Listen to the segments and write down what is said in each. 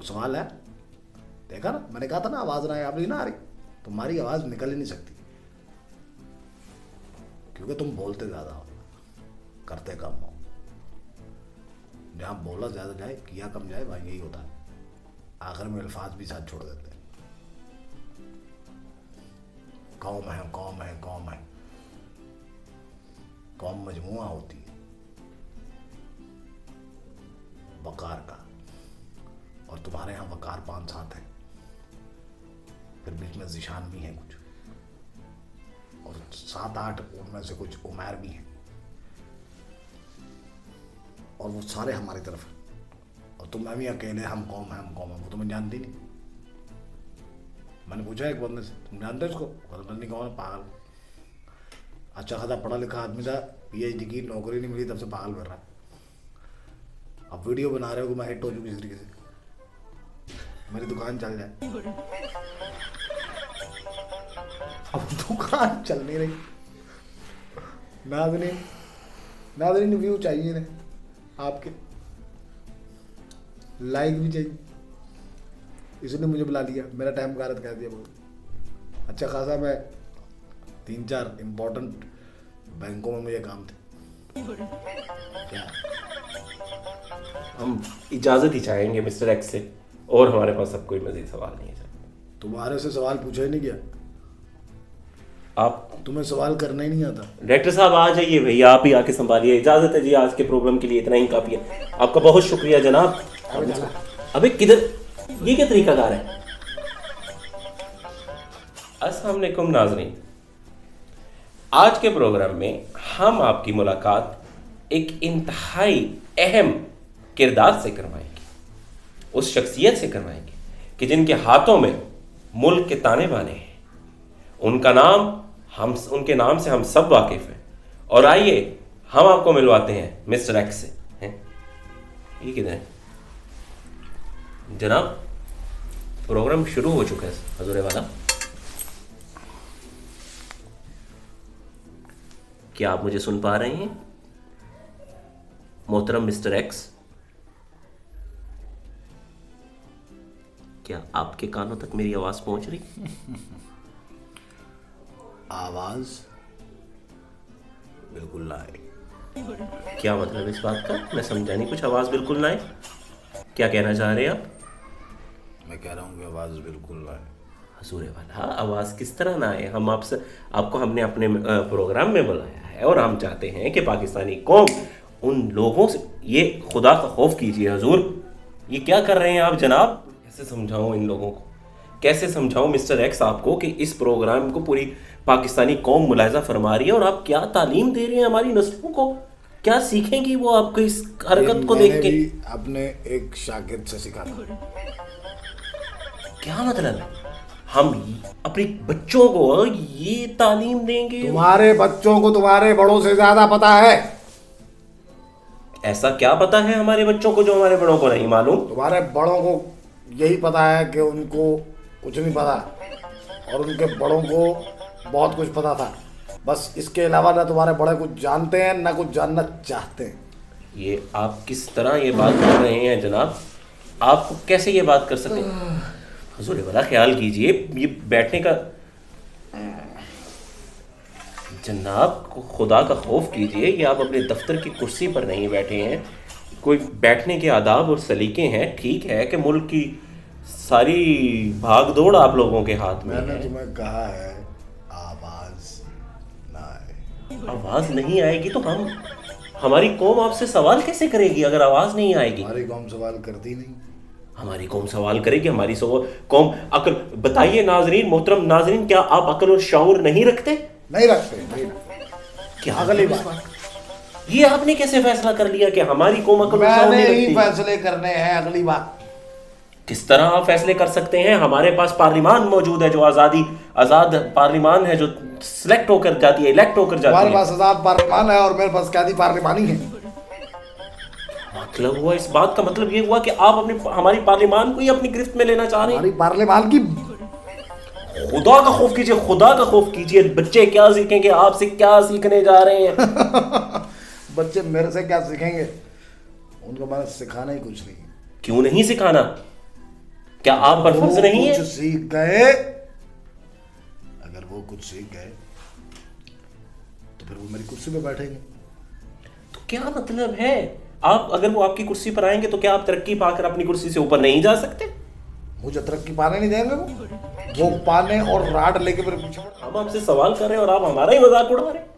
वो सवाल है, देखा ना, मैंने कहा था ना आवाज ना आप ना आ रही, तुम्हारी आवाज निकल ही नहीं सकती क्योंकि तुम बोलते ज्यादा हो, करते कम हो। जहां बोला ज्यादा जाए किया कम जाए वहां यही होता है, आखिर में अल्फाज भी साथ छोड़ देते हैं। कौम है कौम है कौम है, कौम मजमुआ होती है वकार का, और तुम्हारे यहाँ वकार 5-7 है, फिर बीच में जिशान भी हैं कुछ, और 7-8 उनमें से कुछ उमैर भी हैं, और वो सारे हमारी तरफ हैं, और तुम भी अकेले हम कौम है वो तुम्हें जानती नहीं। मैंने पूछा एक बंदे से, तुम जानते हो इसको? पता नहीं कौन है, पागल, अच्छा खासा पढ़ा लिखा आदमी था, PhD की, नौकरी नहीं मिली तब से पागल कर रहा है। अब वीडियो बना रहे हो कि मैं हिट हो चुकी इस तरीके से, मेरी दुकान चल जाए। अब दुकान चल नहीं रही, नाज़रीन व्यू चाहिए ने आपके, लाइक भी चाहिए, इसने मुझे बुला लिया, मेरा टाइम गारत कर दिया बहुत। अच्छा खासा मैं 3-4 इम्पोर्टेंट बैंकों में मुझे काम थे। क्या हम इजाज़त ही चाहेंगे मिस्टर एक्स से, और हमारे पास अब कोई मज़ीद सवाल नहीं है सर। तुम्हारे से सवाल पूछा ही नहीं गया, आप, तुम्हें सवाल करना ही नहीं आता। डायरेक्टर साहब आ जाइए भैया, आप ही आके संभालिए। इजाज़त है जी, आज के प्रोग्राम के लिए इतना ही काफ़ी है। आपका बहुत शुक्रिया जनाब। अबे किधर, ये क्या तरीकाकार है? अस्सलाम वालेकुम नाज़रीन, आज के प्रोग्राम में हम आपकी मुलाकात एक इंतहाई अहम किरदार से करवाएंगे, उस शख्सियत से करवाएंगे कि जिनके हाथों में मुल्क के ताने बाने हैं। उनके नाम से हम सब वाकिफ हैं। और आइए हम आपको मिलवाते हैं मिस्टर एक्स से। हैं? ये किधर है जनाब? प्रोग्राम शुरू हो चुका है हजूरे वाला। क्या आप मुझे सुन पा रहे हैं मोहतरम मिस्टर एक्स? क्या आपके कानों तक मेरी आवाज पहुंच रही? आवाज बिल्कुल ना आए। क्या मतलब इस बात का? मैं समझा नहीं कुछ। आवाज बिल्कुल ना आए, क्या कहना चाह रहे हैं आप? मैं कह रहा हूँ कि आवाज बिल्कुल ना आए। हजूरे वाला, आवाज किस तरह ना आए? हम आपको हमने अपने प्रोग्राम में बुलाया है और हम चाहते हैं कि पाकिस्तानी कौम उन लोगों से, ये खुदा का खौफ कीजिए हजूर, ये क्या कर रहे हैं आप जनाब? कैसे समझाऊं इन लोगों को, कैसे समझाऊं मिस्टर एक्स आपको कि इस प्रोग्राम को पूरी पाकिस्तानी कौम मुलाहिजा फरमा रही है और आप क्या तालीम दे रहे हैं हमारी नस्लों को? क्या सीखेंगी वो आपको इस हरकत को देख के? अपने एक शागिर्द से सीखा था। क्या मतलब? हम अपने बच्चों को ये तालीम देंगे? तुम्हारे बच्चों को तुम्हारे बड़ों से ज्यादा पता है। ऐसा क्या पता है हमारे बच्चों को जो हमारे बड़ों को नहीं मालूम? तुम्हारे बड़ों को यही पता है कि उनको कुछ नहीं पता, और उनके बड़ों को बहुत कुछ पता था। बस इसके अलावा ना तुम्हारे बड़े कुछ जानते हैं ना कुछ जानना चाहते हैं। ये आप किस तरह ये बात कर रहे हैं जनाब? आप कैसे ये बात कर सकते हैं? हजूर वाला ख्याल कीजिए, ये बैठने का, जनाब खुदा का खौफ कीजिए, ये आप अपने दफ्तर की कुर्सी पर नहीं बैठे हैं। कोई बैठने के आदाब और सलीके हैं। ठीक है कि मुल्क की सारी भाग दौड़ आप लोगों के हाथ में मैंने है। तुम्हें कहा है आवाज ना आए। आवाज नहीं आएगी तो हमारी कौम आपसे सवाल कैसे करेगी अगर आवाज नहीं आएगी? हमारी कौम सवाल करती नहीं। हमारी कौम सवाल करेगी, हमारी कौम अकल। बताइए नाजरीन, मोहतरम नाजरीन, क्या आप अकल और शऊर नहीं रखते? नहीं रखते। क्या अगली बात, ये आपने कैसे फैसला कर लिया कि हमारी कौम अकल और शऊर मैंने नहीं ही रखती? फैसले करने हैं। अगली बात, किस तरह आप फैसले कर सकते हैं? हमारे पास पार्लिमान मौजूद है, जो आजाद पार्लिमान है, जो सिलेक्ट होकर जाती है, इलेक्ट होकर जाती हमारे है। पास आजाद पार्लिमान है और मेरे पास कैदी पार्लिमानी है। मतलब हुआ, इस बात का मतलब ये हुआ कि आप हमारी पार्लिमान को ही अपनी गिरफ्त में लेना चाह रहे हैं। हमारी पार्लिमान की, खुदा का खौफ कीजिए, खुदा का खौफ कीजिए। बच्चे क्या सीखेंगे? आपसे क्या सीखने जा रहे हैं? बच्चे मेरे से क्या सीखेंगे? उनको मैंने सिखाना ही कुछ नहीं। क्यों नहीं सिखाना? क्या आप परफॉर्मेंस वो नहीं कुछ है? सीख गए, अगर वो कुछ सीख गए तो फिर वो मेरी कुर्सी पे बैठेंगे। तो क्या मतलब है? आप अगर वो आपकी कुर्सी पर आएंगे तो क्या आप तरक्की पाकर अपनी कुर्सी से ऊपर नहीं जा सकते? मुझे तरक्की पाने नहीं देंगे वो पाने और राड लेके मेरे पीछे हम आपसे सवाल कर रहे हैं और आप हमारा ही मजाक उड़ा रहे हैं।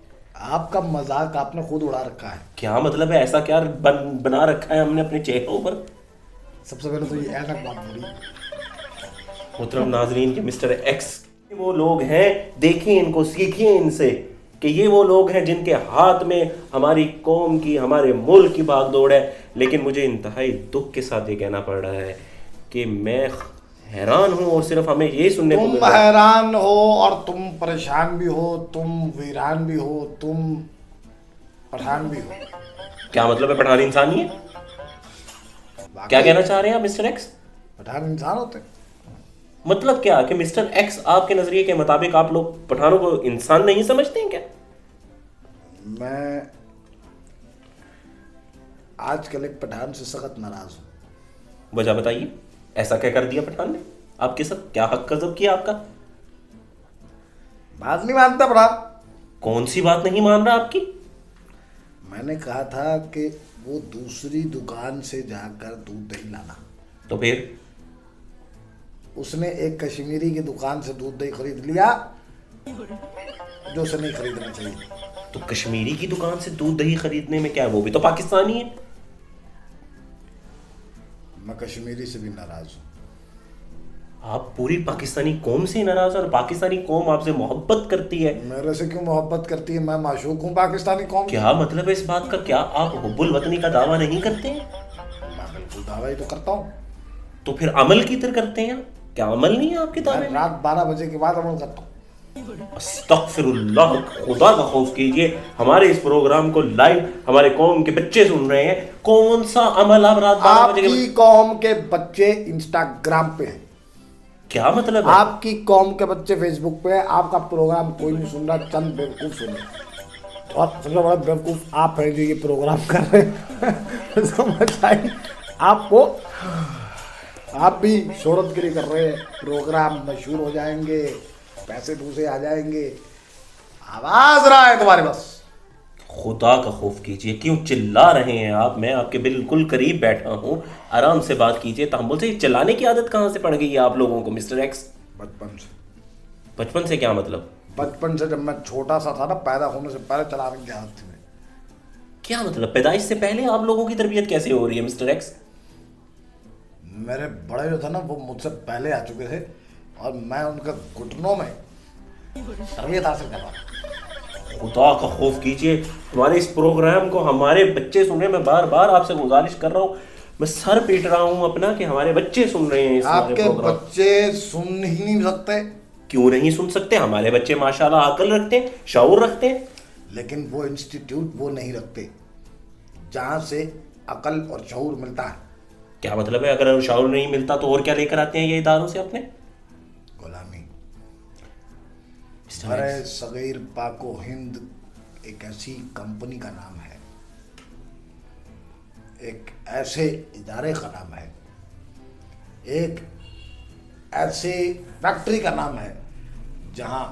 आपका मजाक आपने खुद उड़ा रखा है। क्या मतलब है? ऐसा क्या बना रखा है हमने अपने चेहरों पर? सबसे पहले तो ये ऐनक बात बोली। मोहतरम नाजरीन के मिस्टर एक्स वो लोग हैं, देखिए इनको, सीखिए इनसे कि ये वो लोग हैं जिनके हाथ में हमारी कौम की, हमारे मुल्क की भागदौड़ है। लेकिन मुझे इंतहाई दुख के साथ ये कहना पड़ रहा है कि मैं हैरान हूं और सिर्फ हमें यही सुनने को मिल तुम रहा है। हैरान हो और तुम परेशान भी हो, तुम वीरान भी हो, तुम पठान भी हो। क्या मतलब है? पठान इंसान ही है? वाकई क्या कहना चाह रहे हैं आप मिस्टर एक्स? पठान इंसान होते हैं। मतलब क्या कि मिस्टर एक्स आपके नजरिए के मुताबिक आप लोग पठानों को इंसान नहीं समझते हैं क्या? मैं आजकल एक पठान से सख्त नाराज हूँ। वजह बताइए, ऐसा क्या कर दिया पठान ने आपके साथ? क्या हक गजब किया आपका? बात नहीं मानता पठान। कौन सी बात नहीं मान रहा आपकी? मैंने कहा था कि वो दूसरी दुकान से जाकर दूध दही लाना। तो फिर उसने एक कश्मीरी की दुकान से दूध दही खरीद लिया जो उसे नहीं खरीदना चाहिए। तो कश्मीरी की दुकान से दूध दही खरीदने में क्या है? वो भी तो पाकिस्तानी है। मैं कश्मीरी से भी नाराज हूँ। आप पूरी पाकिस्तानी कौम से नाराज हैं और पाकिस्तानी कौम आपसे मोहब्बत करती है। मेरे से क्यों मोहब्बत करती है? मैं माशूक हूँ पाकिस्तानी कौम की। क्या मतलब है इस बात का? क्या आप हुब्बुल वतनी का दावा नहीं करते हैं? मैं बिल्कुल दावा ही तो करता हूँ। तो फिर अमल की तरह करते हैं? क्या अमल नहीं है आपके दावे मैं में? रात 12 बजे के बाद अमल करता हूँ। अस्तगफिरुल्लाह, खुदा का खौफ कीजिए। हमारे इस प्रोग्राम को लाइव हमारे कौम के बच्चे सुन रहे हैं। कौन सा अमल आप रात 12 बजे आपकी कौम के बच्चे इंस्टाग्राम पे हैं। क्या मतलब है? आपकी कौम के बच्चे फेसबुक पे है। आपका प्रोग्राम कोई नहीं सुन रहा, चंद बेवकूफ सुन रहे। और सबसे बड़ा बेवकूफ आप हैं जो ये प्रोग्राम कर रहे हैं। समझ आई आपको? आप भी शोहरत के लिए कर रहे हैं प्रोग्राम, मशहूर हो जाएंगे, पैसे पूसे आ जाएंगे, आवाज रहा है तुम्हारे बस। खुदा का खौफ कीजिए, क्यों चिल्ला रहे हैं आप? मैं आपके बिल्कुल करीब बैठा हूँ, आराम से बात कीजिए। तहम्मुल से चिल्लाने की आदत कहाँ से पड़ गई है आप लोगों को मिस्टर एक्स? बचपन से। बचपन से क्या मतलब? बचपन से जब मैं छोटा सा था ना, पैदा होने से पहले चलाने की आदत थी। क्या मतलब पैदाइश से पहले आप लोगों की तरबियत कैसे हो रही है मिस्टर एक्स? मेरे बड़े जो थे ना वो मुझसे पहले आ चुके थे और मैं उनके घुटनों में तरबियत हासिल कर रहा था। खुदा का खौफ कीजिए। हमारे इस प्रोग्राम को हमारे बच्चे सुन रहे हैं। मैं बार बार आपसे गुजारिश कर रहा हूँ, मैं सर पीट रहा हूँ अपना कि हमारे बच्चे सुन रहे हैं इस हमारे आपके प्रोग्राम। बच्चे सुन ही नहीं सकते। क्यों नहीं सुन सकते? हमारे बच्चे माशाल्लाह अकल रखते हैं, शऊर रखते हैं। लेकिन वो इंस्टीट्यूट वो नहीं रखते जहाँ से अकल और शऊर मिलता है। क्या मतलब है? अगर शऊर नहीं मिलता तो और क्या लेकर आते हैं ये इदारों से अपने? गुलामी। बड़े सगीर पाको हिंद एक ऐसी कंपनी का नाम है, एक ऐसे इदारे का नाम है, एक ऐसे फैक्ट्री का नाम है जहां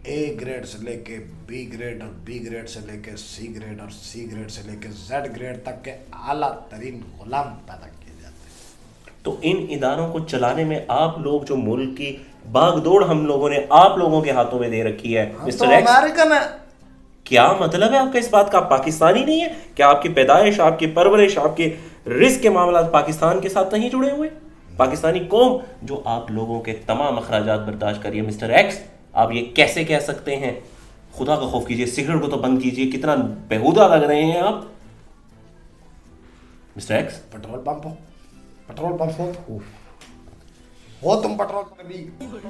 ए ग्रेड से लेके बी ग्रेड और बी ग्रेड से लेके सी ग्रेड और सी ग्रेड से लेके जेड ग्रेड तक के आला तरीन गुलाम पैदा किए जाते हैं। तो इन इदारों को चलाने में आप लोग, जो मुल्क की बागडोर हम लोगों ने आप लोगों के हाथों में दे रखी है मिस्टर एक्स, अमेरिकन है। क्या मतलब है आपका इस बात का? आप पाकिस्तानी नहीं है क्या? आपकी पैदाइश, आपकी परवरिश, आपके रिस्क के मामला पाकिस्तान के साथ नहीं जुड़े हुए? पाकिस्तानी कौम जो आप लोगों के तमाम अखराजात बर्दाश्त करिए मिस्टर एक्स, आप ये कैसे कह सकते हैं? खुदा का खौफ कीजिए, सिगरेट को तो बंद कीजिए। कितना बेहुदा लग रहे हैं आप मिस्टर एक्स। पेट्रोल पंप हो, पेट्रोल पंप हो तुम पेट्रोल पंप भी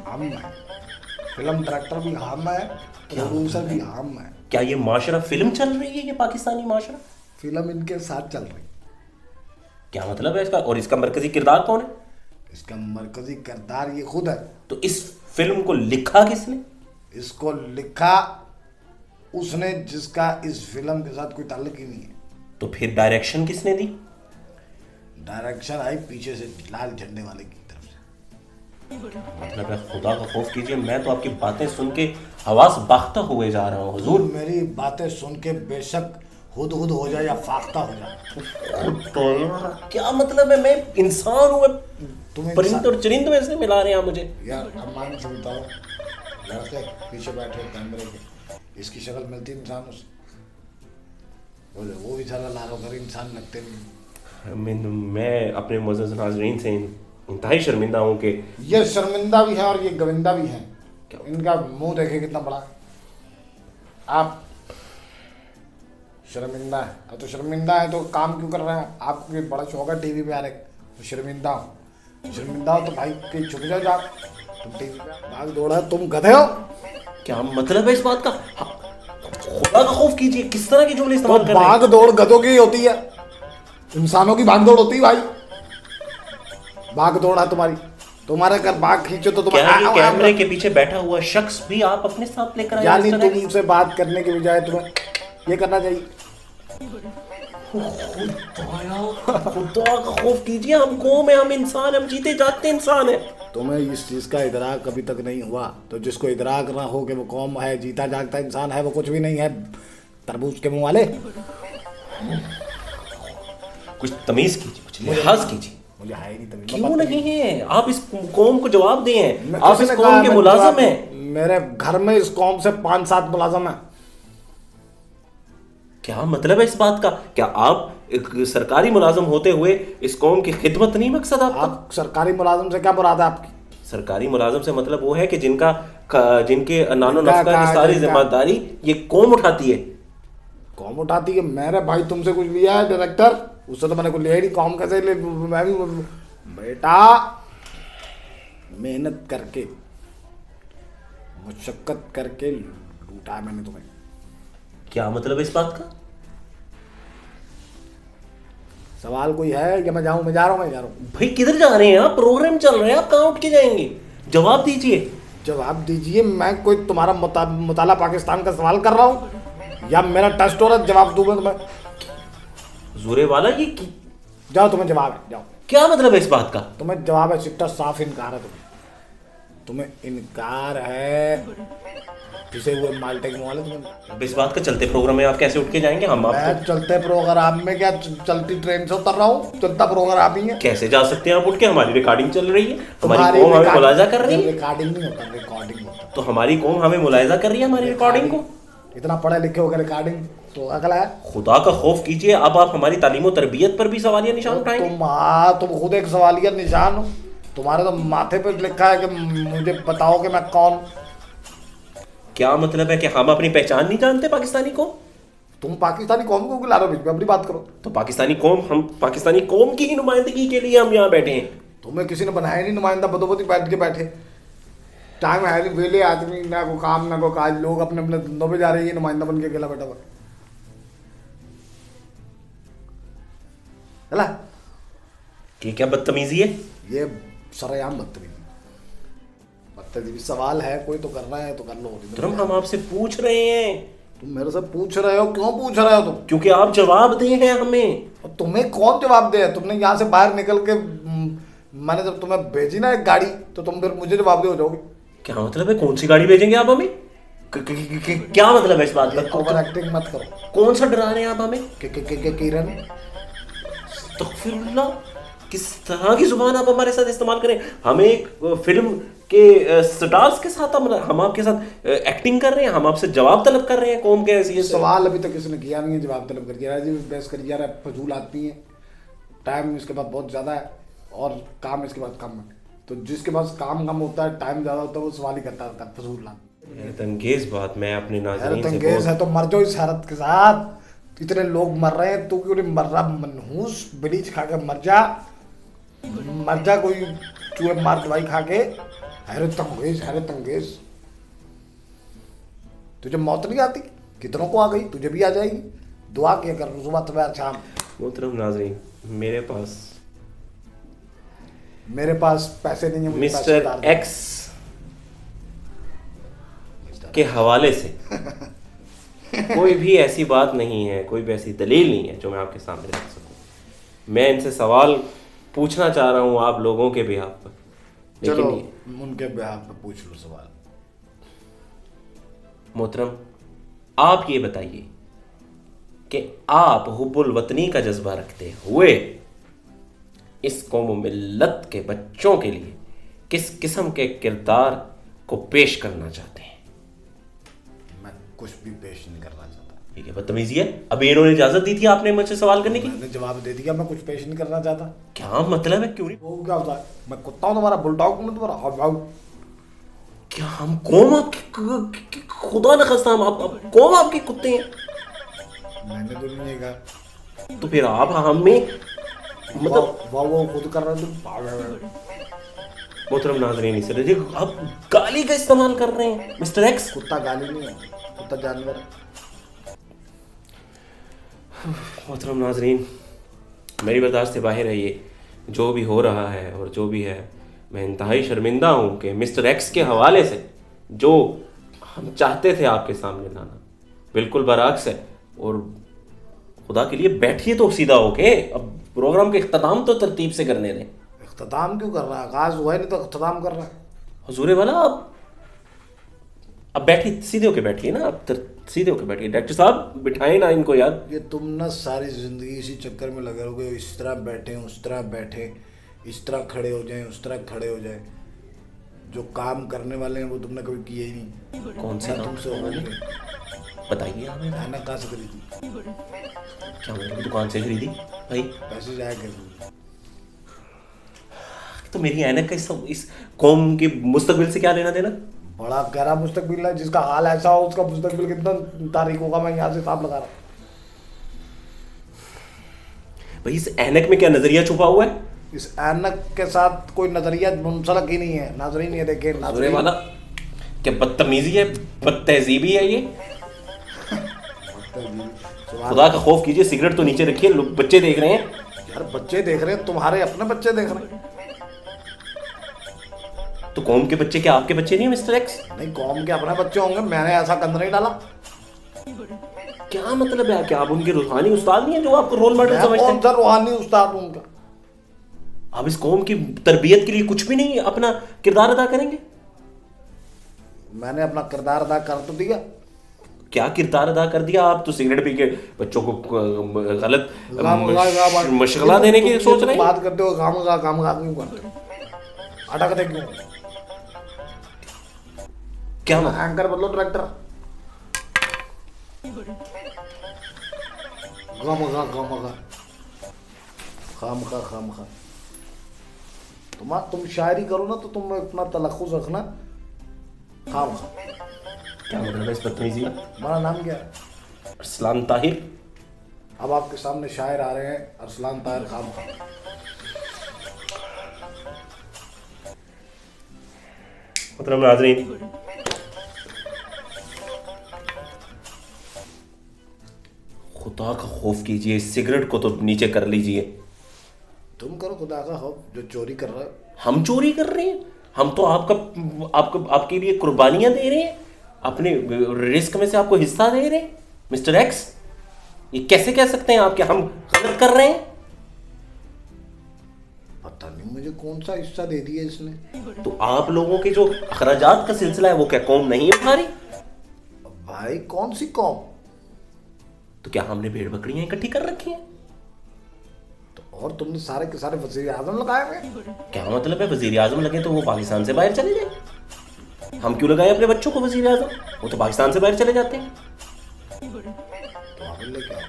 हम है, फिल्म डायरेक्टर भी हम है, प्रोड्यूसर भी हम है। क्या ये माशरा फिल्म चल रही है, ये पाकिस्तानी माशरा? फिल्म इनके साथ चल रही। क्या मतलब है इसका? और इसका मरकजी किरदार कौन है? इसका मरकजी किरदार ये खुद है। तो इस फिल्म को लिखा किसने? इसको लिखा उसने जिसका इस फिल्म के साथ कोई ताल्लुक ही नहीं है। तो फिर डायरेक्शन किसने दी? डायरेक्शन आई पीछे से लाल झंडे वाले की तरफ से। मतलब है खुदा का खौफ कीजिए, मैं तो आपकी बातें सुन के हवास बाख्ता हुए जा रहा हूँ हुजूर। मेरी बातें सुन के बेशक हुद हुद हो जाए या फाख्ता हो जाए, तो क्या मतलब है, मैं इंसान हूँ, तुम परिंद और चरिंद में से मिला रहे हैं आप मुझे। यार अब मान से बताओ, लड़के पीछे बैठे कैमरे के, इसकी शक्ल मिलती इंसान उससे? बोले वो भी साला लालो कर इंसान लगते नहीं। मैं अपने मुअज़्ज़ज़ नाज़रीन से इंतहाई शर्मिंदा हूँ कि ये शर्मिंदा भी है और ये गोविंदा भी है। इनका मुंह देखे कितना बड़ा। आप शर्मिंदा है, अब तो शर्मिंदा है तो काम क्यों कर रहे हैं? आपको बड़ा शौक है टीवी पे आ रहे, तो शर्मिंदा हो, शर्मिंदा हो तो भाई के छुप जाओ जा, तुम टीवी पे भाग दौड़ा, तुम गधे हो। क्या मतलब है इस बात का? खुदा का खौफ कीजिए, किस तरह के जुमले इस्तेमाल कर रहे हैं? भाग दौड़ गधों की होती है, इंसानों की भाग दौड़ होती है भाई। भाग दौड़ है तुम्हारी, तुम्हारे घर भाग खींचो तो क्या ये तुम्हारे कैमरे के पीछे बैठा हुआ शख्स भी आप अपने साथ लेकर आए? यानी तुमसे बात करने के बजाय तुम्हें ये करना चाहिए। खुदा का खौफ कीजिए, हम कौम है, हम इंसान, हम जीते जागते इंसान है। तुम्हें इस चीज का इदराक अभी तक नहीं हुआ, तो जिसको इदराक ना हो कि वो कौम है, जीता जागता इंसान है, वो कुछ भी नहीं है, तरबूज के मुंह वाले। कुछ तमीज कीजिए, कुछ लिहाज कीजिए। मुझे है ही नहीं तमीज। क्यों नहीं है? आप इस कौम को जवाब दें, मैं- आप इस किसने कौम कहा के मैं मुलाजिम जवाब- हैं। मेरे घर में इस कौम से 5-7 मुलाजिम है। क्या मतलब है इस बात का? क्या आप एक सरकारी मुलाजिम होते हुए इस कौम की खिदमत नहीं मकसद आपका? आप सरकारी मुलाजिम से क्या मुराद है आपकी? सरकारी मुलाजिम से मतलब वो है कि जिनके नानो जिनका- नफ्का की सारी जिनका- जिम्मेदारी ये कौम उठाती है। कौम उठाती है? मेरे भाई तुमसे कुछ लिया है डायरेक्टर? उससे तो मैंने कुछ लिया ही नहीं। कौम कैसे ले? मैं भी बेटा मेहनत करके, मुशक्कत करके लूटा है मैंने तुम्हें। क्या मतलब है इस बात का? सवाल कोई है या मैं जाऊं? मैं जा रहा हूं, मैं जा रहा हूं। भाई किधर जा रहे हैं आप? प्रोग्राम चल रहे हैं, आप कहाँ उठ के जाएंगे? जवाब दीजिए। जवाब दीजिए। मैं कोई तुम्हारा मुताला पाकिस्तान का सवाल कर रहा हूं या मेरा टेस्ट हो रहा है? जवाब दूंगा तुम्हें। जुरे वाला ये जाओ, तुम्हें जवाब है, जाओ। क्या मतलब है इस बात का? तुम्हें जवाब है, चिट्टा साफ इनकार है तुम्हें इनकार है। पिसे हुए माल्टे के मुँह वाले तुम्हें। अब इस बात का चलते प्रोग्राम में आप कैसे उठ के जाएंगे? हम मैं आपको चलते प्रोग्राम में क्या चलती ट्रेन से उतर रहा हूँ? चलता प्रोग्राम ही है। कैसे जा सकते हैं आप उठ के? हमारी रिकॉर्डिंग चल रही है, हमारी तुम्हारी कौम हमें मुलायजा कर रही है। रिकॉर्डिंग नहीं होता, रिकॉर्डिंग होता। तो हमारी कौम हमें मुलायजा कर रही है हमारी रिकॉर्डिंग को। इतना पढ़े लिखे होकर रिकॉर्डिंग तो अगला है। खुदा का खौफ कीजिए, अब आप हमारी तालीम और तरबियत पर भी सवालिया निशान उठाएंगे। तुम खुद एक सवालिया निशान हो। तुम्हारे तो माथे पे लिखा है कि मुझे बताओ कि मैं कौन। क्या मतलब है कि हम अपनी पहचान नहीं जानते पाकिस्तानी को? तुम पाकिस्तानी कौम को बुला रहे हो? बीच में अपनी बात करो। तो पाकिस्तानी कौम, हम पाकिस्तानी कौम की ही नुमाइंदगी के लिए हम यहाँ बैठे हैं। तुम्हें किसी ने बनाया नहीं नुमाइंदा, बदोबदी बैठ के बैठे। टाइम है नहीं, वेले आदमी, ना को काम ना को काज, लोग अपने अपने धंधों पे जा रहे हैं, नुमाइंदा बन के अकेला बैठा हुआ। चला ये क्या बदतमीजी है? ये सरेआम बदतमीजी। बदतमीजी सवाल है, कोई तो करना है तो कर लो। तुम हम आपसे पूछ रहे हैं। तुम मेरे से पूछ रहे हो? क्यों पूछ रहे हो तुम? क्योंकि आप जवाब दे हैं हमें। और तुम्हें कौन जवाब दे? तुमने यहाँ से बाहर निकल के मैंने जब तुम्हें भेजी ना एक गाड़ी, तो तुम फिर मुझे जवाब दे हो जाओगे। क्या मतलब है? कौन सी गाड़ी भेजेंगे आप हमें? क्या मतलब है इस बात का? ओवर एक्टिंग मत करो। कौन सा डरा रहे हैं आप हमें? किरण, अस्तगफिरुल्लाह, किस तरह की जुबान आप हमारे साथ इस्तेमाल करें? हमें एक फिल्म के स्टार्स के साथ हम आपके साथ एक्टिंग कर रहे हैं, हम आपसे जवाब तलब कर रहे हैं कौम के ऐसी सवाल अभी तक किसी ने किया नहीं है, जवाब तलब कर दिया। राजीव बहस कर दिया, फजूल आदमी है। टाइम इसके पास बहुत ज़्यादा है और काम इसके पास कम है। तो जिसके पास काम कम होता है, टाइम ज़्यादा होता है, वो सवाल ही करता रहता है, फजूल आदमी। हैरतअंगेज बात मैं अपने नाज़रीन से हैरतअंगेज है तो मर जाओ इस हैरत के साथ। इतने लोग मर रहे हैं, तू क्यों नहीं मर रहा? मनहूस ब्लीच खा के मर जा, मर जा, कोई चूहे मार दवाई खा के। हैरतअंगेज, हैरतअंगेज। तुझे मौत नहीं आती? कितनों को आ गई, तुझे भी आ जाएगी। दुआ किया कर सुबह सुबह शाम। मोहतरम नाज़रीन, मेरे पास पैसे नहीं है, मुझे पैसे मिस्टर उधार दो। एक्स के हवाले से कोई भी ऐसी बात नहीं है, कोई भी ऐसी दलील नहीं है जो मैं आपके सामने रख सकूं। मैं इनसे सवाल पूछना चाह रहा हूं आप लोगों के बिहाफ पर चलो लेकिन उनके बिहाफ पे पूछ लो सवाल। मोहतरम, आप ये बताइए कि आप हुब्बुल वतनी का जज्बा रखते हुए इस कौम मिल्लत के बच्चों के लिए किस किस्म के किरदार को पेश करना चाहते हैं? मैं कुछ भी पेश नहीं करना चाहता। ठीक है, बदतमीजी है। अभी इन्होंने इजाजत दी थी आपने मुझसे सवाल करने की। मैंने जवाब दे दिया, मैं कुछ पेश नहीं करना चाहता। क्या मतलब है? क्यों नहीं? वो क्या होता है? मैं कुत्ता हूँ तुम्हारा, बुलडॉग मैं तुम्हारा, हाउ हाउ। क्या हम कौम आपकी खुदा न खास्ता हम आप कौम आपके कुत्ते हैं? मैंने तो नहीं कहा। तो फिर आप हमें मतलब वो खुद कर रहे हो तुम। मोहतरम नाज़रीन, इस तरह आप गाली का इस्तेमाल कर रहे हैं मिस्टर एक्स। कुत्ता गाली नहीं है, कुत्ता जानवर है। मोहतरम नाज़रीन, मेरी बर्दाश्त से बाहर है ये जो भी हो रहा है और जो भी है। मैं इंतहाई शर्मिंदा हूँ कि मिस्टर एक्स के हवाले से जो हम चाहते थे आपके सामने लाना बिल्कुल बरअक्स है। और खुदा के लिए बैठिए तो सीधा होके, अब प्रोग्राम के इख्तिताम तो तरतीब से करने दें। इख्तिताम क्यों कर रहा है? आगाज हुआ है नहीं तो इख्तिताम कर रहा है। हुजूरे वाला अब बैठिए, सीधे होके बैठिए ना, अब सीधे होके बैठिए। डॉक्टर साहब बिठाए ना इनको यार। ये तुम ना सारी जिंदगी इसी चक्कर में लगे रहोगे, इस तरह बैठे उस तरह बैठे, इस तरह खड़े हो जाएं उस तरह खड़े हो जाएं। जो काम करने वाले हैं वो तुमने कभी किए ही नहीं। कौन से काम? तुमसे हो गए? बताइए हमें। ऐनक कहाँ से खरीदी? क्या मतलब दुकान से खरीदी भाई? पैसे जाया खरीदी। तो मेरी ऐनक का इस कौम के मुस्तकबिल से क्या लेना देना? बड़ा गहरा मुस्तकबिल है, जिसका हाल ऐसा हो उसका मुस्तकबिल कितना तारीख होगा, मैं यहाँ से हिसाब लगा रहा हूँ। भाई इस ऐनक में क्या नजरिया छुपा हुआ है? इस ऐनक के साथ कोई नजरिया मुंसलक ही नहीं है। नाजरीन ये देखें, नजरे नाजरीन वाला क्या बदतमीजी है, बदतहजीबी है ये। खुदा का खौफ कीजिए, सिगरेट तो नीचे रखिए, लोग बच्चे देख रहे हैं। यार बच्चे देख रहे हैं, तुम्हारे अपने बच्चे देख रहे हैं। तो कौम के बच्चे क्या आपके बच्चे नहीं है मिस्टर एक्स? नहीं, कौम के अपने बच्चे होंगे, मैंने ऐसा गंद नहीं डाला। क्या मतलब है? क्या आप उनके रूहानी उस्ताद नहीं है जो आपको रोल मॉडल मैं समझते कौन हैं? सा रूहानी उस्ताद हूं उनका? आप इस कौम की तरबियत के लिए कुछ भी नहीं अपना किरदार अदा करेंगे? मैंने अपना किरदार अदा कर तो दिया। क्या किरदार अदा कर दिया? आप तो सिगरेट पी के बच्चों को गलत मशगला देने की सोच रहे हैं। बात करते हो काम क्यों करते हो? अटकते क्यों? क्या एंकर बदलो, डायरेक्टर। खामखा तुम शायरी करो ना तो तुम अपना तलख्खुस रखना। खामखा। क्या मतलब है इस बदतमीजी का? हमारा नाम क्या है? अरसलान ताहिर। अब आपके सामने शायर आ रहे हैं, अरसलान ताहिर खामखा। मतलब नाज़रीन, खुदा का खौफ कीजिए, सिगरेट को तो नीचे कर लीजिए। तुम करो खुदा का खौफ, जो चोरी कर रहा है। हम चोरी कर रहे हैं? हम तो आपके लिए कुर्बानियां दे रहे हैं, अपने रिस्क में से आपको हिस्सा दे रहे हैं। मिस्टर एक्स, ये कैसे कह सकते हैं आप कि हम गलत कर रहे हैं? पता नहीं मुझे कौन सा हिस्सा दे दिया इसने। तो आप लोगों के जो अखराजात का सिलसिला है वो क्या कौम नहीं है हमारी? भाई कौन सी कौम? तो क्या हमने भेड़ बकरियां इकट्ठी कर रखी हैं? तो और तुमने सारे के सारे वज़ीर आज़म लगाए हुए। क्या मतलब है? वजीर आजम लगे तो वो पाकिस्तान से बाहर चले जाए। हम क्यों लगाए अपने बच्चों को वजीर आजम? वो तो पाकिस्तान से बाहर चले जाते हैं। तो आप लेके आओ।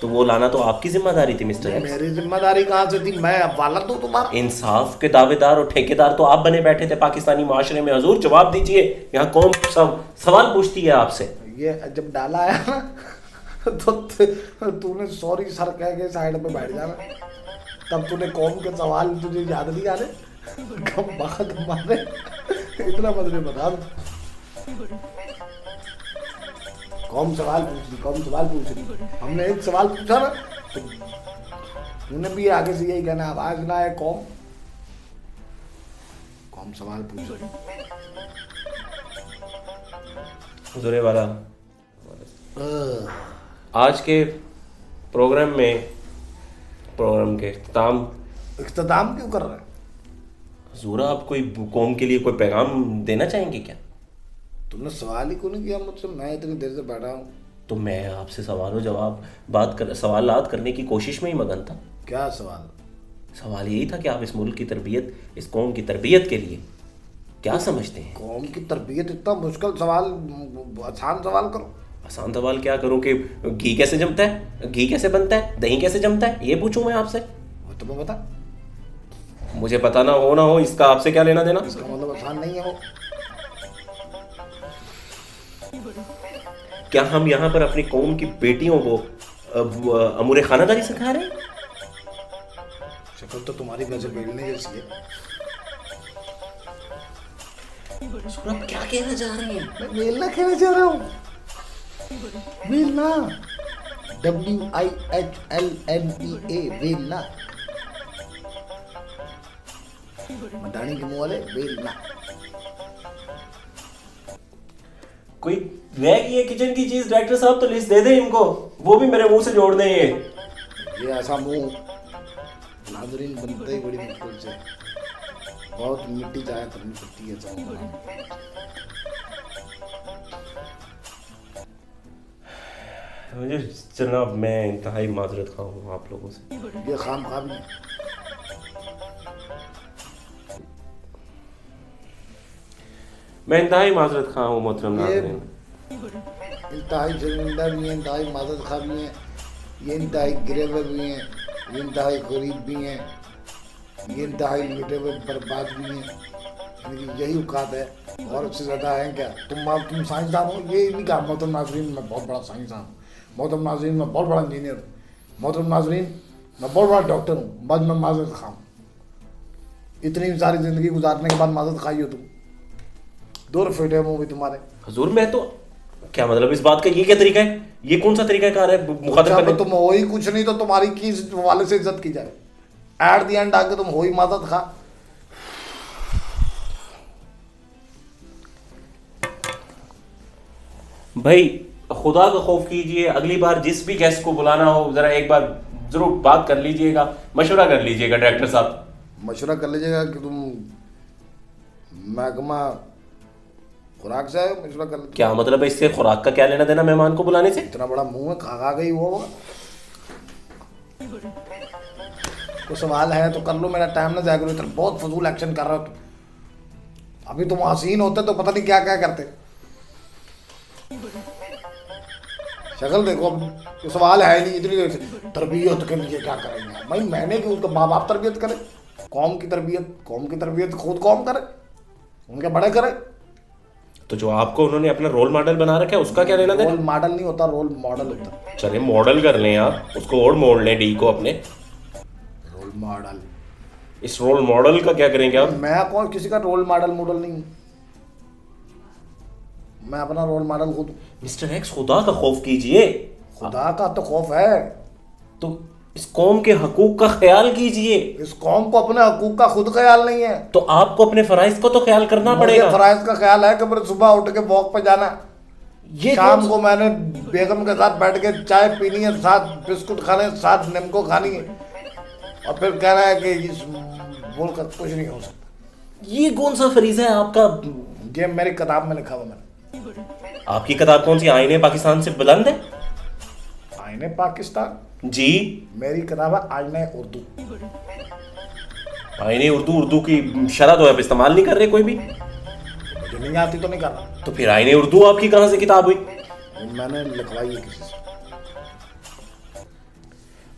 तो वो लाना तो आपकी जिम्मेदारी थी मिस्टर एक्स। मेरी जिम्मेदारी कहाँ से थी? मैं अब वालद हूँ तुम्हारा। इंसाफ के दावेदार और ठेकेदार तो आप बने बैठे थे पाकिस्तानी माशरे में। हजूर जवाब दीजिए, यहाँ कौम सब सवाल पूछती है आपसे। ये जब डाला आया ना तो तूने सॉरी सर कह के साइड पे बैठ जाना। तब तूने कौम के सवाल तुझे याद नहीं आ रहे? कम बात मारे इतना मुझे बता दो। कौम सवाल पूछ रही। हमने एक सवाल पूछा ना, तो तूने भी आगे से यही कहना, आवाज ना है कौम सवाल पूछ रही। हुजूरे वाला, आज के प्रोग्राम के इख्तिताम इख्तिताम क्यों कर रहे हैं? हुजूर आप कोई कौम के लिए कोई पैगाम देना चाहेंगे क्या? तुमने सवाल ही क्यों नहीं किया मुझसे? मैं इतनी देर से बैठा हूँ। तो मैं आपसे सवाल जवाब सवालात करने की कोशिश में ही मगन था। क्या सवाल? सवाल यही था कि आप इस मुल्क की तरबियत, इस कौम की तरबियत के लिए क्या समझते हैं? कौम की तरबियत इतना मुश्किल सवाल, आसान सवाल करो। आसान सवाल क्या करूं कि घी कैसे जमता है, घी कैसे बनता है, दही कैसे जमता है, ये पूछूं मैं आपसे? वो तुम्हें बता। मुझे पता ना हो इसका आपसे क्या लेना देना? इसका मतलब आसान नहीं है वो। क्या हम यहाँ पर अपनी कौम की बेटियों को अमूर खानादारी सिखा रहे हैं? शक्ल तो तुम्हारी वैसे बेलने जैसी है। आप क्या कहना चाह रहे हैं? मैं बेलना कहना चाह रहा हूँ। बेलना, WIHLNEA, बेलना। मदानी के मुंह वाले बेलना। कोई रह गई है किचन की चीज डायरेक्टर साहब तो लिस्ट दे दें इनको, वो भी मेरे मुंह से जोड़ दें। ये ऐसा मुंह नाजरीन बनता ही बड़ी मुश्किल से, बहुत मिट्टी जाया करनी पड़ती है सब। मुझे जनाब, मैं इंतहाई माजरत खा हूँ आप लोगों से। ये खाम खा भी मैं इंतहाई माजरत खा हूँ मोहतरम नाज़रीन। इंतहाई शर्मिंदा भी हैं, इंतहाई मादत खा भी हैं, ये इंतहाई गिरे हुए भी हैं, ये इंतहाई गरीब भी हैं, ये इंतहाई मिटे हुए बर्बाद भी हैं। यानी यही औकात है, और उससे ज़्यादा है क्या? तुम साइंसदान हो, ये नहीं कहा मोहतरम नाज़रीन मैं बहुत बड़ा साइंसदान हूँ, मोहतरम नाज़रीन मैं बहुत बड़ा इंजीनियर हूँ, मोहतरम नाज़रीन मैं बहुत बड़ा डॉक्टर हूँ, बाद में माजरत खाऊँ। इतनी सारी ज़िंदगी गुजारने के बाद माजरत खाई हो तुम? दो फेटे मुँह भी तुम्हारे। हुजूर मैं तो क्या मतलब इस बात का, ये क्या तरीका है, ये कौन सा तरीका कार है मुखातिब करने? तुम हो ही कुछ नहीं तो तुम्हारी की वाले से इज्जत की जाए? एट द एंड आके तुम हो ही मादत खा। भाई खुदा का खौफ कीजिए, अगली बार जिस भी गेस्ट को बुलाना हो जरा एक बार जरूर बात कर लीजिएगा, मशवरा कर लीजिएगा डायरेक्टर साहब। मशवरा कर लीजिएगा कि तुम महकमा खुराक से आए, मशवरा कर। क्या मतलब है इससे? खुराक का क्या लेना देना मेहमान को बुलाने से? इतना बड़ा मुंह है, खा गई वो होगा। तो सवाल है तो कर लो, मेरा टाइम ना जाए करो, इतना बहुत फजूल एक्शन कर रहा हो तुम। अभी तुम हसीन होते तो पता नहीं क्या क्या करते। शक्ल देखो, तो सवाल है नहीं इतनी देर से तरबियत के लिए क्या करेंगे भाई? मैंने कि उसका माँ बाप तरबियत करे, कौम की तरबियत खुद कौम करे, उनके बड़े करे। तो जो आपको उन्होंने अपना रोल मॉडल बना रखा है उसका क्या लेना देना? रोल मॉडल नहीं होता, रोल मॉडल होता है। चले मॉडल कर लें आप उसको, और मोड़ लें डी को अपने। रोल मॉडल, इस रोल मॉडल का क्या करेंगे आप? मैं कौन किसी का रोल मॉडल नहीं हूं, मैं अपना रोल मॉडल खुद हूं। मिस्टर एक्स खुदा का खौफ कीजिए। खुदा का तो खौफ है, तो इस कौम के हकूक का ख्याल कीजिए। इस कौम को अपने हकूक का खुद ख्याल नहीं है तो आपको अपने फराइज को तो ख्याल करना पड़ेगा। फराइज का ख्याल है कि मेरे सुबह उठ के वॉक पे जाना, ये शाम को मैंने बेगम के साथ बैठ के चाय पीनी है, साथ बिस्कुट खाने, साथ निम्को खानी है, और फिर कह रहा है कि इस मुल्क का कुछ नहीं हो सकता। ये कौन सा फरीजा है आपका? ये मेरी किताब में लिखा हुआ मैंने। आपकी किताब कौन सी? आईने पाकिस्तान से बुलंद है? आईने पाकिस्तान जी, मेरी किताब है आईने उर्दू। आईने उर्दू की शरह तो आप इस्तेमाल नहीं कर रहे कोई भी? मुझे नहीं आती तो नहीं कर रहा। तो फिर आईने उर्दू आपकी कहां से किताब हुई? मैंने लिखवाई है किसी से।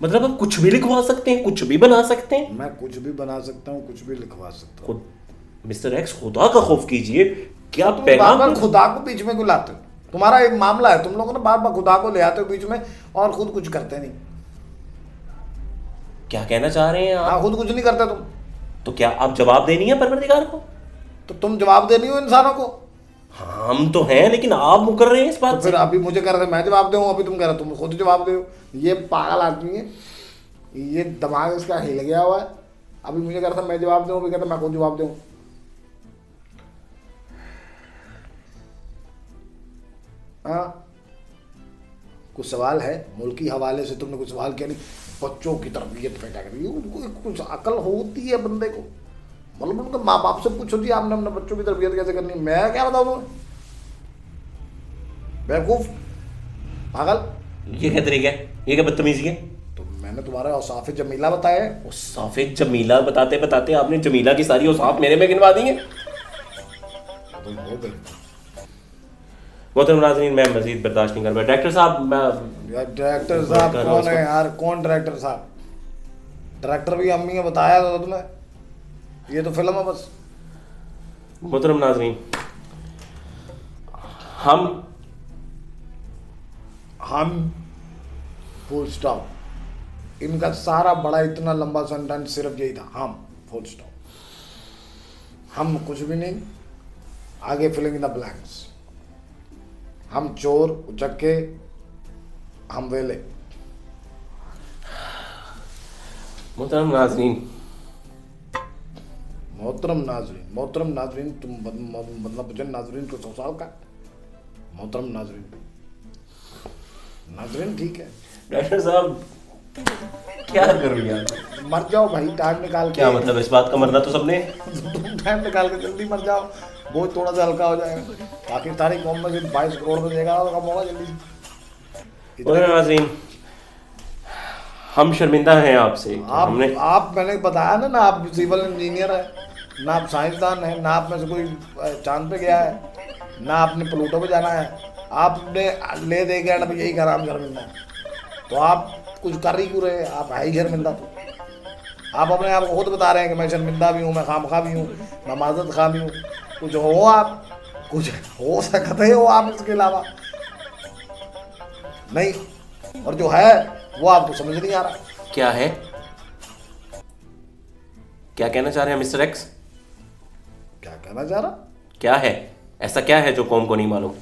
मतलब आप कुछ भी लिखवा सकते हैं, कुछ भी बना सकते हैं? मैं कुछ भी बना सकता हूँ, कुछ भी लिखवा सकता हूँ। खुद मिस्टर एक्स खुदा का खौफ कीजिए। क्या तुम पैगाम? बार बार खुदा को बीच में क्यों लाते हो? तुम्हारा एक मामला है, तुम लोगों ने बार बार खुदा को ले आते हो बीच में और खुद कुछ करते नहीं। क्या कहना चाह रहे हैं आप? हाँ, खुद कुछ नहीं करते तुम। तो क्या आप जवाब देनी है परवरदिगार को? तो तुम जवाब देनी हो इंसानों को। हाँ, हम तो हैं, लेकिन आप मुकर रहे हैं इस बात तो फिर से। अभी मुझे कह रहे थे मैं जवाब दूं, अभी तुम कह रहे हो तुम खुद जवाब दो। ये पागल आदमी है, ये दिमाग इसका हिल गया हुआ है। अभी मुझे कह रहा था मैं जवाब दूं, अभी कहता मैं खुद जवाब दूं। हाँ, कुछ सवाल है मुल्की हवाले से? तुमने कुछ सवाल किया नहीं। बच्चों की तरबियत पे क्या करिए, उनको कुछ अकल होती है बंदे को। मतलब उनके माँ बाप से पूछो जी आपने अपने बच्चों की तरबियत कैसे करनी है, मैं क्या बताऊँ तुम्हें, बेवकूफ पागल। ये क्या तरीका है, ये क्या बदतमीजी है? तो मैंने तुम्हारे औसाफ जमीला बताया है। औसाफ जमीला बताते बताते आपने जमीला की सारी औसाफ मेरे में गिनवा दी है। तुम हो गए मोहतरम नाज़रीन, मैं मजीद बर्दाश्त नहीं कर पाया। डायरेक्टर साहब, मैं यार, डायरेक्टर साहब कर रहा हूँ कौन है यार, कौन डायरेक्टर साहब? डायरेक्टर भी अम्मी ने बताया था तुम्हें, ये तो फिल्म है बस। मोहतरम नाज़रीन, हम फुल स्टॉप, इनका सारा बड़ा इतना लंबा सेंटेंस सिर्फ यही था, हम फुल स्टॉप, हम कुछ भी नहीं, आगे फिलिंग इन द ब्लैंक्स। हम चोर उचक्के, हम वेले। मोहतरम नाज़रीन, मोहतरम नाजरीन तुम मतलब मुझे नाजरीन को 100 साल का। मोहतरम नाजरीन ठीक है। डायरेक्टर साहब क्या करूँ यार? मर जाओ भाई, टाइम निकाल के। क्या मतलब इस बात का, मरना तो सबने। तुम टाइम निकाल के जल्दी मर जाओ, बोझ थोड़ा सा हल्का हो जाएगा। पाकिस्तानी कौम में सिर्फ 22 करोड़ में देगा तो कम होगा जल्दी। मोहतरम नाज़रीन, हम शर्मिंदा हैं आपसे कि हमने मैंने बताया ना आप सिविल इंजीनियर है, ना आप साइंसदान है, ना आप में से कोई चांद पे गया है, ना आपने प्लूटो पे जाना है, आपने ले दे गया ना यही खराब शर्मिंदा है। तो आप कुछ कर ही क्यों रहे, आप है ही शर्मिंदा। तो आप अपने आप को खुद बता रहे हैं कि मैं शर्मिंदा भी हूँ, मैं खामखा भी हूँ, मैं माजरत खा भी हूँ। कुछ हो आप, कुछ हो सकते हो आप इसके अलावा नहीं, और जो है वो आपको समझ नहीं आ रहा। क्या है, क्या कहना चाह रहे हैं मिस्टर एक्स? क्या कहना चाह रहा? क्या है, ऐसा क्या है जो कौम को नहीं मालूम?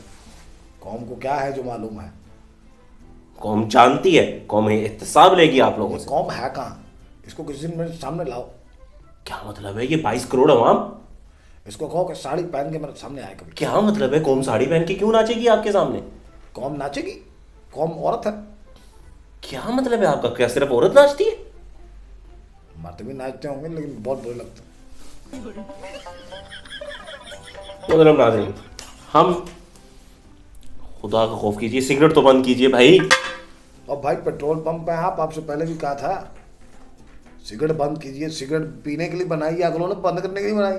कौम को क्या है जो मालूम है? कौम जानती है, कौम एहतसाब लेगी आप लोगों से। कौम है कहाँ? इसको किसी दिन मेरे सामने लाओ। क्या मतलब है? ये 22 करोड़ अवाम, इसको कहो कि साड़ी पहन के मेरे सामने आए कभी। क्या मतलब है? कौम साड़ी पहन के क्यों नाचेगी आपके सामने? कौम नाचेगी? कौम औरत है। क्या मतलब है आपका? क्या सिर्फ औरत नाचती है? मर्द भी नाचते होंगे लेकिन बहुत बुरे लगते हैं। मोहतरम नाज़रीन, हम खुदा का खौफ कीजिए, सिगरेट तो बंद कीजिए भाई। और भाई पेट्रोल पंप पे आप, आपसे पहले भी कहा था सिगरेट बंद कीजिए। सिगरेट पीने के लिए बनाई या अगलों ने बंद करने के लिए बनाई?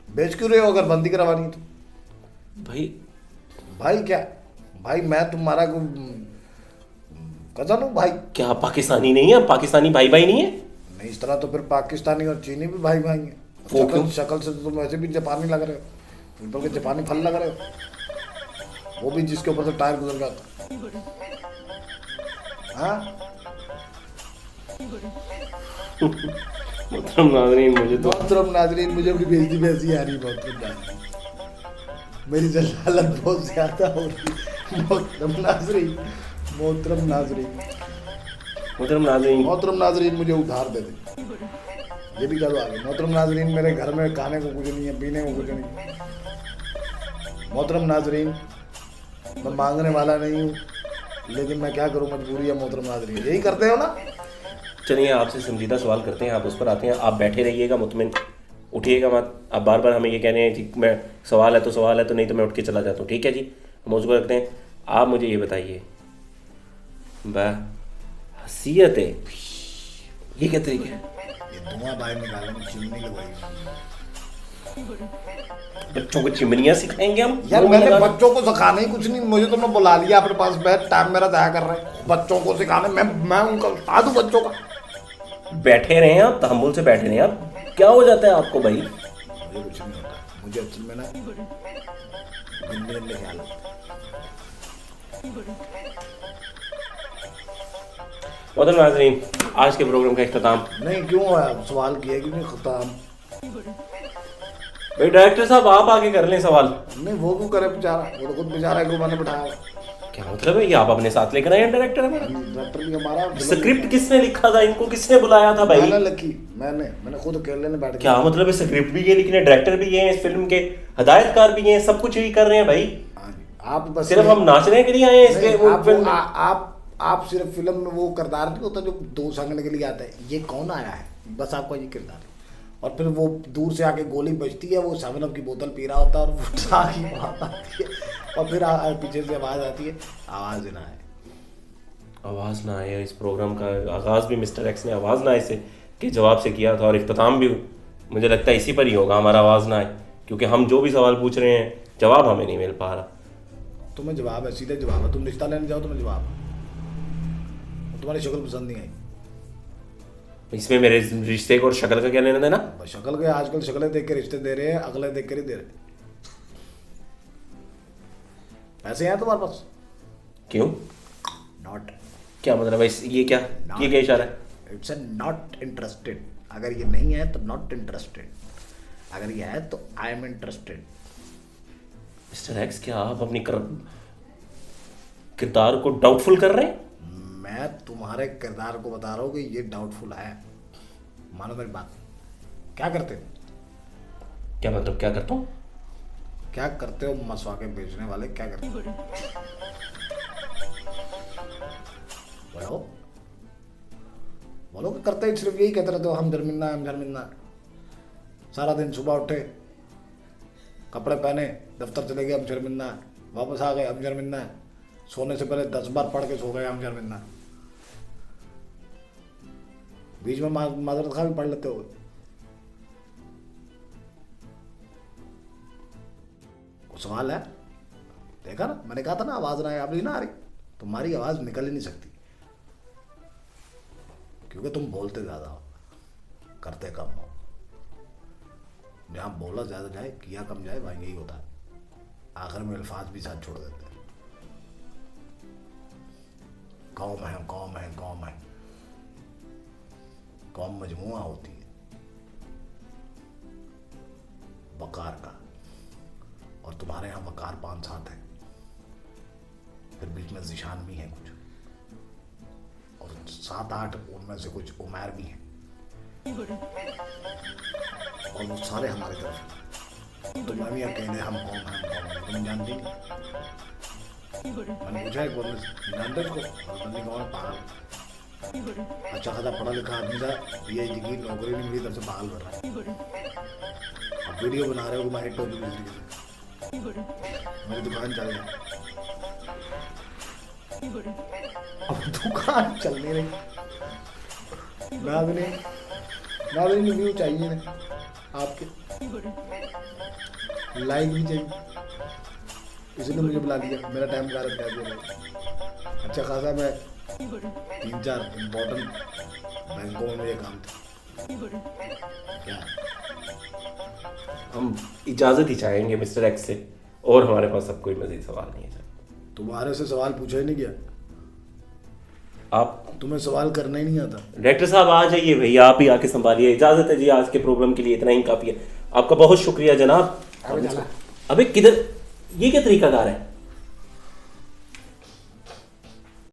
बेच क्यों रहे हो अगर बंदी करवानी है तो? भाई क्या भाई, मैं तुम्हारा कजन हूँ भाई। क्या आप पाकिस्तानी नहीं है? पाकिस्तानी भाई भाई नहीं है? नहीं, इस तरह तो फिर पाकिस्तानी और चीनी भी भाई भाई हैं। वो क्यों? शक्ल से तो तुम वैसे भी जापानी लग रहे हो, पीपल के जापानी फल लग रहे हो, वो भी जिसके ऊपर से टायर गुजर गया था। हाँ मोहतरम नाज़रीन, मुझे तो मोहतरम नाजरीन, मुझे भी बेइज्जती वैसी आ रही। मोहतरम नाजरीन, मेरी जलालत बहुत ज्यादा हो रही। मोहतरम नाजरीन, मोहतरम नाजरीन, मोहतरम नाज़रीन, मोहतरम नाजरीन, मुझे उधार दे दे, ये भी कह दो आगे। मोहतरम नाजरीन, मेरे घर में खाने को कुछ नहीं है, पीने को कुछ नहीं। मोहतरम नाजरीन, मैं मांगने वाला नहीं हूँ, लेकिन मैं क्या करूँ, मजबूरी है। मोहतरम नाजरीन, यही करते हो ना? चलिए आपसे संजीदा सवाल करते हैं, आप उस पर आते हैं। आप बैठे रहिएगा, मुतमिन उठिएगा मत। आप बार बार हमें ये कह रहे हैं कि मैं सवाल है तो नहीं तो मैं उठ के चला जाता हूँ। ठीक है जी, हम उसको रखते हैं। आप मुझे ये बताइए, हसीयत है, ये क्या तरीका है? ये धुआं बाहर निकालने में चिमनी लगवाई। बच्चों को चिमनियाँ सिखाएंगे हम? यार मैंने बच्चों को सिखाना ही कुछ नहीं, मुझे तुमने बुला लिया अपने पास, बैठ टाइम मेरा ज़ाया कर रहे हैं बच्चों को सिखाने। मैं उनका उस्ताद हूँ बच्चों का। बैठे रहे आप, तहम्मुल से बैठे रहे आप। क्या हो जाता है आपको भाई? मुझे कुछ नहीं होता, मुझे असल में ना गंदे गंदे ख्याल होते हैं। मोहतरम नाज़रीन, आज के प्रोग्राम का इख्तिताम। नहीं क्यों है, सवाल किया कि नहीं खत्म? भाई डायरेक्टर साहब आप आगे कर लें सवाल। नहीं वो क्यों करे बेचारा, वो तो खुद बेचारा है, मैंने बिठाया। क्या मतलब है? ये आप अपने साथ लेकर आए हैं डायरेक्टर हमारा? डायरेक्टर भी हमारा। स्क्रिप्ट किसने लिखा था? इनको किसने बुलाया था भाई? मैंने लिखी, मैंने खुद अकेले ने बैठ के। क्या मतलब है? स्क्रिप्ट भी ये लिख रहे हैं, डायरेक्टर भी ये हैं, इस फिल्म के हदायतकार भी हैं, सब कुछ यही कर रहे हैं भाई। आप बस सिर्फ हम नाचने के लिए आए हैं इसके वो फिल्म में? आप सिर्फ फिल्म में वो किरदार नहीं होता जो दो संगने के लिए आता है। ये कौन आया है? बस आपका ये किरदार है। और फिर वो दूर से आके गोली बजती है, वो 7 अप की बोतल पी रहा होता है और वो आती है और फिर पीछे से आवाज़ आती है, आवाज़ ना आए। आवाज़ ना आए, इस प्रोग्राम का आगाज़ भी मिस्टर एक्स ने आवाज़ ना आए से के जवाब से किया था और इख्तिताम भी मुझे लगता है इसी पर ही होगा, हमारा आवाज़ ना आए, क्योंकि हम जो भी सवाल पूछ रहे हैं जवाब हमें नहीं मिल पा रहा। तुम्हें जवाब है, सीधे जवाब है। तुम रिश्ता लेने जाओ, तुम्हें जवाब है। तुम्हारी शक्ल पसंद नहीं आई। इसमें मेरे रिश्ते को और शक्ल का क्या लेना देना? शक्ल के आजकल शक्लें देख के रिश्ते दे रहे हैं, अगले देख कर ही दे रहे। पैसे हैं तुम्हारे पास? क्यों? नॉट। क्या मतलब है ये क्या इशारा है? It's not interested. अगर ये नहीं है तो नॉट इंटरेस्टेड, अगर ये है तो I am interested. Mister x, क्या आप अपनी किरदार को डाउटफुल कर रहे हैं? मैं तुम्हारे किरदार को बता रहा हूँ कि ये डाउटफुल है। मानो मेरी बात। क्या करते हो? क्या मतलब क्या करता हूँ? क्या करते हो मसवाके बेचने वाले, क्या करते हो? बोलो बोलो कि करते ही सिर्फ यही कहते रहते हो, हम जर्मिन्ना। सारा दिन सुबह उठे, कपड़े पहने, दफ्तर चले गए, हम जर्मिन्ना। वापस आ गए, हम जर्मिन्ना। सोने से पहले 10 बार पढ़ के सो गए, हम जर्मिन्ना। बीच में माजरत खा भी पढ़ लेते हो। सवाल है? देखा ना, मैंने कहा था ना आवाज ना आए, ना आ रही। तुम्हारी आवाज निकल ही नहीं सकती क्योंकि तुम बोलते ज्यादा हो, करते कम हो। जहां बोला ज्यादा जाए, किया कम जाए, वहीं यही होता है। आखिर में अल्फाज भी साथ छोड़ देते हैं। कौम है। कौम मजमुआ होती है वकार का, और तुम्हारे यहाँ वकार 5-7 है, फिर बीच में जिशान भी है कुछ, और 7-8 उनमें से कुछ उमैर भी हैं, और वो सारे हमारे तरफ। तो मैं भी अकेले हम कौन हैं, तुम जानती नहीं। मैंने पूछा एक बार, जानते उसको? बंदी कौन है? पागल। अच्छा खासा पढ़ा लिखा आदमी था, PhD की नौकरी नहीं मिली, तब से पागल कर रहा है। अब वीडियो बना रहे हो, मैं हिट हो चुकी इस तरीके से, मेरी दुकान चल रही। अब दुकान चल नहीं रही। नाज़रीन रिव्यू चाहिए ना आपके, लाइक भी चाहिए, इसलिए मुझे बुला लिया। मेरा टाइम कारक कर दिया। अच्छा खासा मैं 3-4 इम्पोर्टेंट बैंकों में मुझे काम था। क्या? हम इजाज़त ही चाहेंगे मिस्टर एक्स से, और हमारे पास अब कोई मज़ीद सवाल नहीं है सर। तुम्हारे से सवाल पूछा ही नहीं गया। आप, तुम्हें सवाल करना ही नहीं आता। डायरेक्टर साहब आ जाइए भैया, आप ही आके संभालिए। इजाज़त है जी, आज के प्रोग्राम के लिए इतना ही काफ़ी है। आपका बहुत शुक्रिया जनाब। अबे किधर, ये क्या तरीकाकार है?